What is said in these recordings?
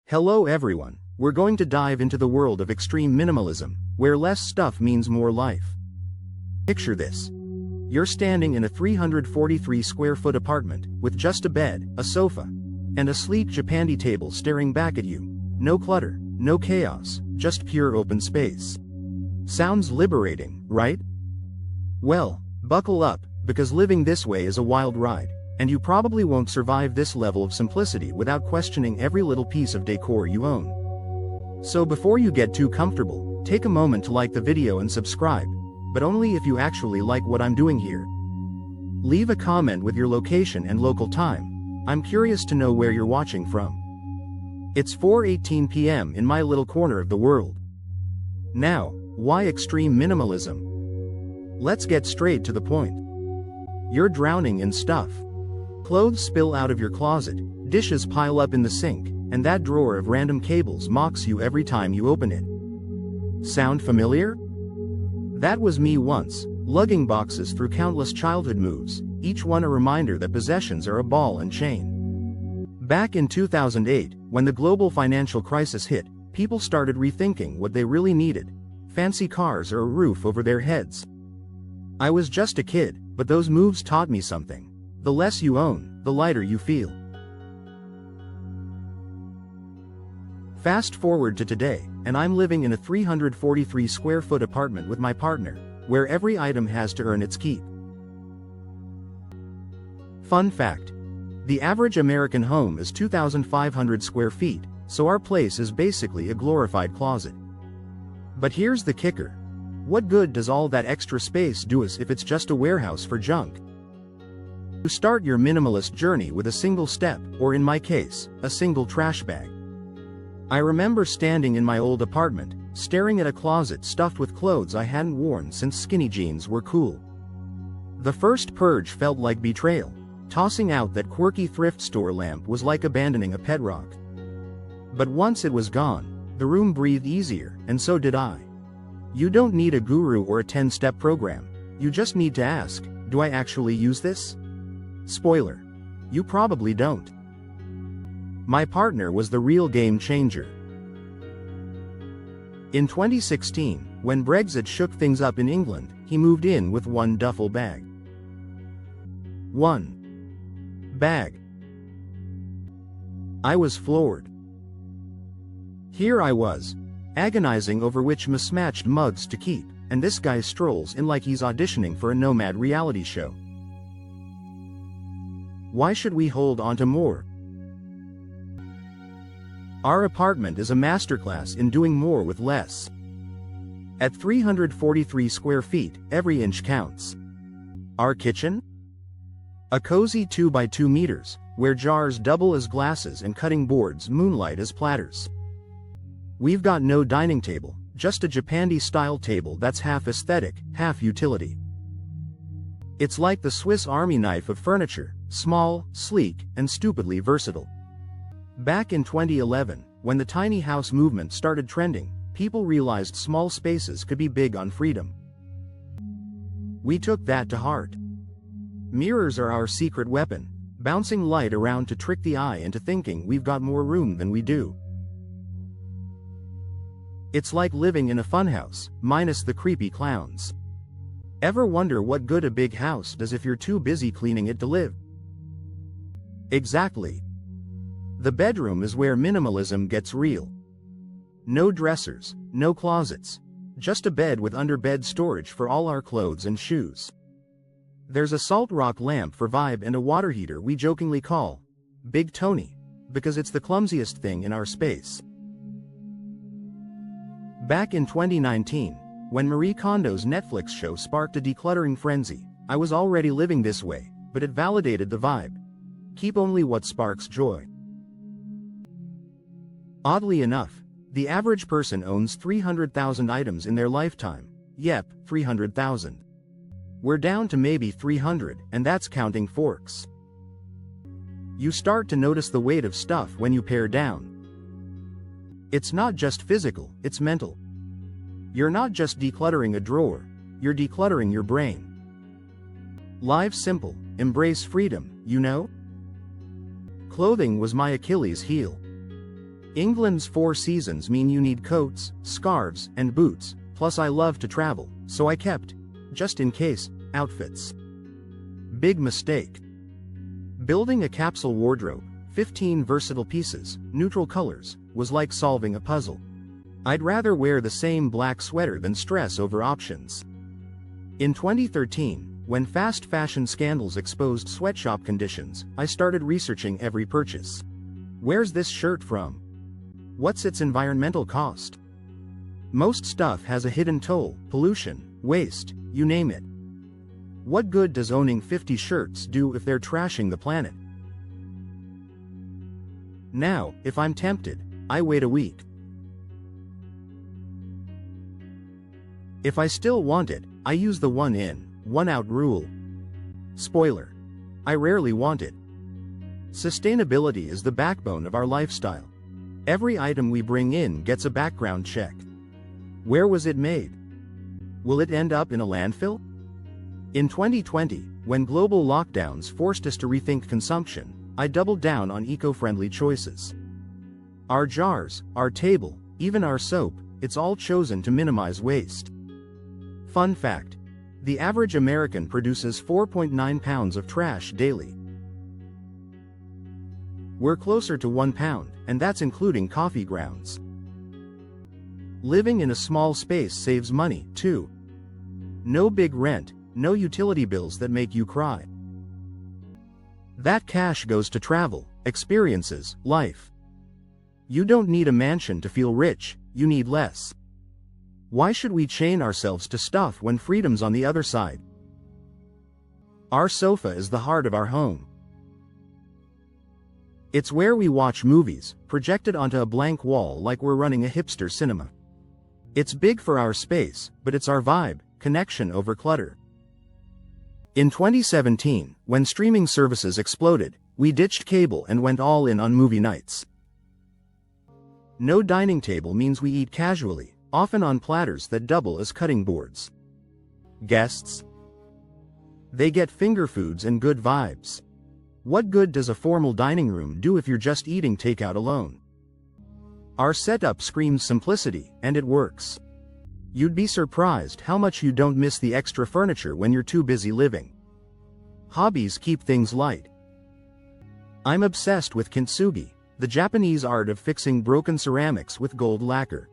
Hello everyone, we're going to dive into the world of extreme minimalism, where less stuff means more life. Picture this. You're standing in a 343 square foot apartment, with just a bed, a sofa, and a sleek Japandi table staring back at you. No clutter, no chaos, just pure open space. Sounds liberating, right? Well, buckle up, because living this way is a wild ride, and you probably won't survive this level of simplicity without questioning every little piece of decor you own. So before you get too comfortable, take a moment to like the video and subscribe, but only if you actually like what I'm doing here. Leave a comment with your location and local time. I'm curious to know where you're watching from. It's 4:18 p.m. in my little corner of the world. Now, why extreme minimalism? Let's get straight to the point. You're drowning in stuff. Clothes spill out of your closet, dishes pile up in the sink, and that drawer of random cables mocks you every time you open it. Sound familiar? That was me once, lugging boxes through countless childhood moves, each one a reminder that possessions are a ball and chain. Back in 2008, when the global financial crisis hit, people started rethinking what they really needed: fancy cars or a roof over their heads. I was just a kid, but those moves taught me something. The less you own, the lighter you feel. Fast forward to today, and I'm living in a 343 square foot apartment with my partner, where every item has to earn its keep. Fun fact: the average American home is 2,500 square feet, so our place is basically a glorified closet. But here's the kicker. What good does all that extra space do us if it's just a warehouse for junk? You start your minimalist journey with a single step, or in my case, a single trash bag. I remember standing in my old apartment, staring at a closet stuffed with clothes I hadn't worn since skinny jeans were cool. The first purge felt like betrayal. Tossing out that quirky thrift store lamp was like abandoning a pet rock. But once it was gone, the room breathed easier, and so did I. You don't need a guru or a 10-step program. You just need to ask, do I actually use this? Spoiler: you probably don't. My partner was the real game changer. In 2016, when Brexit shook things up in England, he moved in with one duffel bag. One bag. I was floored. Here I was, agonizing over which mismatched mugs to keep, and this guy strolls in like he's auditioning for a nomad reality show. Why should we hold on to more? Our apartment is a masterclass in doing more with less. At 343 square feet, every inch counts. Our kitchen? A cozy 2 by 2 meters, where jars double as glasses and cutting boards moonlight as platters. We've got no dining table, just a Japandi-style table that's half aesthetic, half utility. It's like the Swiss Army knife of furniture, small, sleek, and stupidly versatile. Back in 2011, when the tiny house movement started trending, people realized small spaces could be big on freedom. We took that to heart. Mirrors are our secret weapon, bouncing light around to trick the eye into thinking we've got more room than we do. It's like living in a funhouse, minus the creepy clowns. Ever wonder what good a big house does if you're too busy cleaning it to live? Exactly. The bedroom is where minimalism gets real. No dressers, no closets. Just a bed with under-bed storage for all our clothes and shoes. There's a salt rock lamp for vibe and a water heater we jokingly call Big Tony, because it's the clumsiest thing in our space. Back in 2019, when Marie Kondo's Netflix show sparked a decluttering frenzy, I was already living this way, but it validated the vibe. Keep only what sparks joy. Oddly enough, the average person owns 300,000 items in their lifetime. Yep, 300,000. We're down to maybe 300, and that's counting forks. You start to notice the weight of stuff when you pare down. It's not just physical, it's mental. You're not just decluttering a drawer, you're decluttering your brain. Life's simple, embrace freedom, you know? Clothing was my Achilles heel. England's 4 seasons mean you need coats, scarves, and boots, plus I love to travel, so I kept, just in case, outfits. Big mistake. Building a capsule wardrobe, 15 versatile pieces, neutral colors, was like solving a puzzle. I'd rather wear the same black sweater than stress over options. In 2013, when fast fashion scandals exposed sweatshop conditions, I started researching every purchase. Where's this shirt from? What's its environmental cost? Most stuff has a hidden toll, pollution, waste, you name it. What good does owning 50 shirts do if they're trashing the planet? Now, if I'm tempted, I wait a week. If I still want it, I use the one in, one out rule. Spoiler: I rarely want it. Sustainability is the backbone of our lifestyle. Every item we bring in gets a background check. Where was it made? Will it end up in a landfill? In 2020, when global lockdowns forced us to rethink consumption, I doubled down on eco-friendly choices. Our jars, our table, even our soap, it's all chosen to minimize waste. Fun fact: the average American produces 4.9 pounds of trash daily. We're closer to 1 pound, and that's including coffee grounds. Living in a small space saves money, too. No big rent, no utility bills that make you cry. That cash goes to travel, experiences, life. You don't need a mansion to feel rich, you need less. Why should we chain ourselves to stuff when freedom's on the other side? Our sofa is the heart of our home. It's where we watch movies, projected onto a blank wall like we're running a hipster cinema. It's big for our space, but it's our vibe, connection over clutter. In 2017, when streaming services exploded, we ditched cable and went all in on movie nights. No dining table means we eat casually, often on platters that double as cutting boards. Guests? They get finger foods and good vibes. What good does a formal dining room do if you're just eating takeout alone? Our setup screams simplicity, and it works. You'd be surprised how much you don't miss the extra furniture when you're too busy living. Hobbies keep things light. I'm obsessed with kintsugi, the Japanese art of fixing broken ceramics with gold lacquer.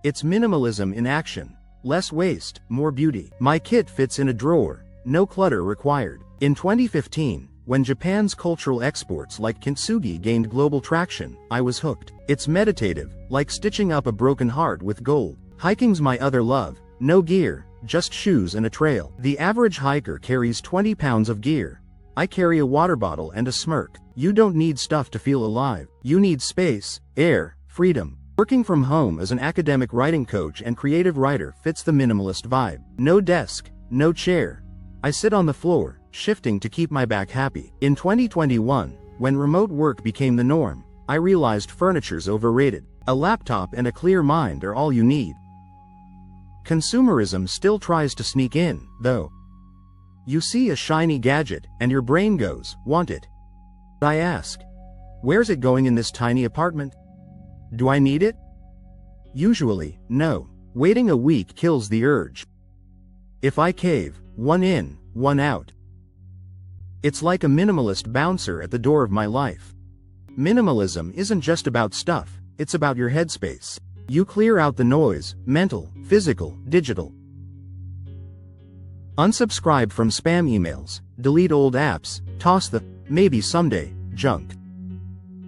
It's minimalism in action. Less waste, more beauty. My kit fits in a drawer, no clutter required. In 2015, when Japan's cultural exports like kintsugi gained global traction, I was hooked. It's meditative, like stitching up a broken heart with gold. Hiking's my other love. No gear, just shoes and a trail. The average hiker carries 20 pounds of gear. I carry a water bottle and a smirk. You don't need stuff to feel alive. You need space, air, freedom. Working from home as an academic writing coach and creative writer fits the minimalist vibe. No desk, no chair. I sit on the floor, shifting to keep my back happy. In 2021, when remote work became the norm, I realized furniture's overrated. A laptop and a clear mind are all you need. Consumerism still tries to sneak in, though. You see a shiny gadget, and your brain goes, want it. I ask, where's it going in this tiny apartment? Do I need it? Usually, no. Waiting a week kills the urge. If I cave, one in, one out. It's like a minimalist bouncer at the door of my life. Minimalism isn't just about stuff, it's about your headspace. You clear out the noise, mental, physical, digital. Unsubscribe from spam emails, delete old apps, toss the maybe someday junk.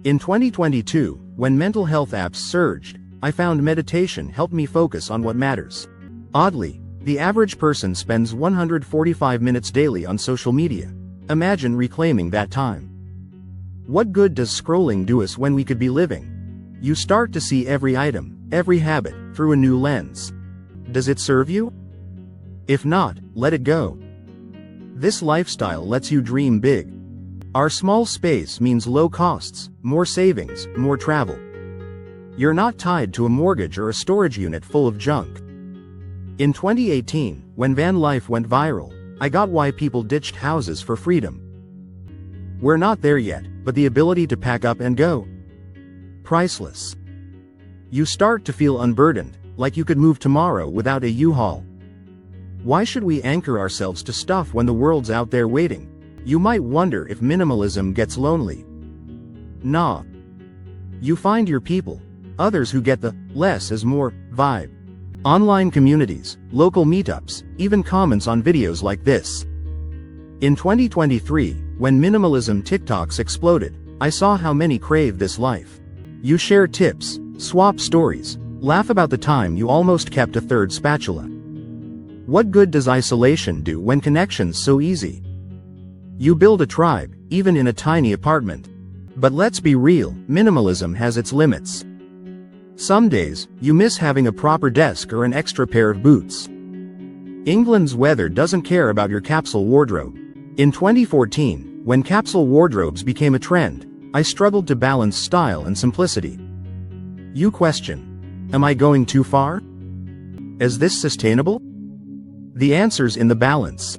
In 2022, when mental health apps surged, I found meditation helped me focus on what matters. Oddly, the average person spends 145 minutes daily on social media. Imagine reclaiming that time. What good does scrolling do us when we could be living? You start to see every item, every habit, through a new lens. Does it serve you? If not, let it go. This lifestyle lets you dream big. Our small space means low costs, more savings, more travel. You're not tied to a mortgage or a storage unit full of junk. In 2018, when van life went viral, I got why people ditched houses for freedom. We're not there yet, but the ability to pack up and go. priceless. You start to feel unburdened, like you could move tomorrow without a U-Haul. Why should we anchor ourselves to stuff when the world's out there waiting? You might wonder if minimalism gets lonely. Nah. You find your people, others who get the less is more vibe. Online communities, local meetups, even comments on videos like this. In 2023, when minimalism TikToks exploded, I saw how many crave this life. You share tips, swap stories, laugh about the time you almost kept a third spatula. What good does isolation do when connection's so easy? You build a tribe, even in a tiny apartment. But let's be real, minimalism has its limits. Some days, you miss having a proper desk or an extra pair of boots. England's weather doesn't care about your capsule wardrobe. In 2014, when capsule wardrobes became a trend, I struggled to balance style and simplicity. You question, am I going too far? Is this sustainable? The answer's in the balance.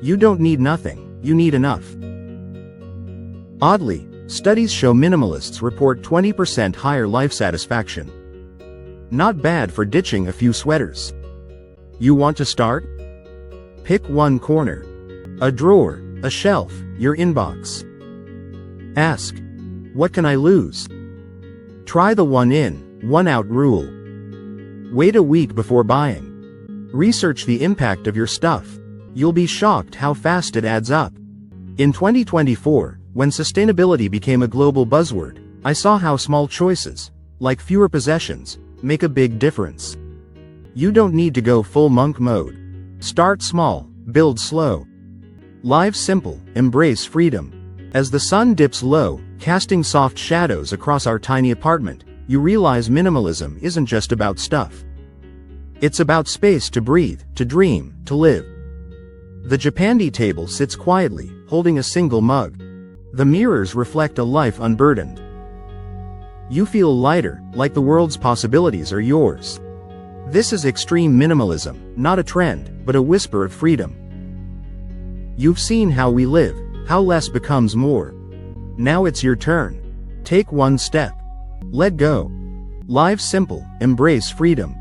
You don't need nothing, you need enough. Oddly, studies show minimalists report 20% higher life satisfaction. Not bad for ditching a few sweaters. You want to start? Pick one corner. A drawer, a shelf, your inbox. Ask, what can I lose? Try the one in, one out rule. Wait a week before buying. Research the impact of your stuff. You'll be shocked how fast it adds up. In 2024, when sustainability became a global buzzword, I saw how small choices, like fewer possessions, make a big difference. You don't need to go full monk mode. Start small, build slow. Live simple, embrace freedom. As the sun dips low, casting soft shadows across our tiny apartment, you realize minimalism isn't just about stuff. It's about space to breathe, to dream, to live. The Japandi table sits quietly, holding a single mug. The mirrors reflect a life unburdened. You feel lighter, like the world's possibilities are yours. This is extreme minimalism, not a trend, but a whisper of freedom. You've seen how we live, how less becomes more. Now it's your turn. Take one step. Let go. Live simple, embrace freedom.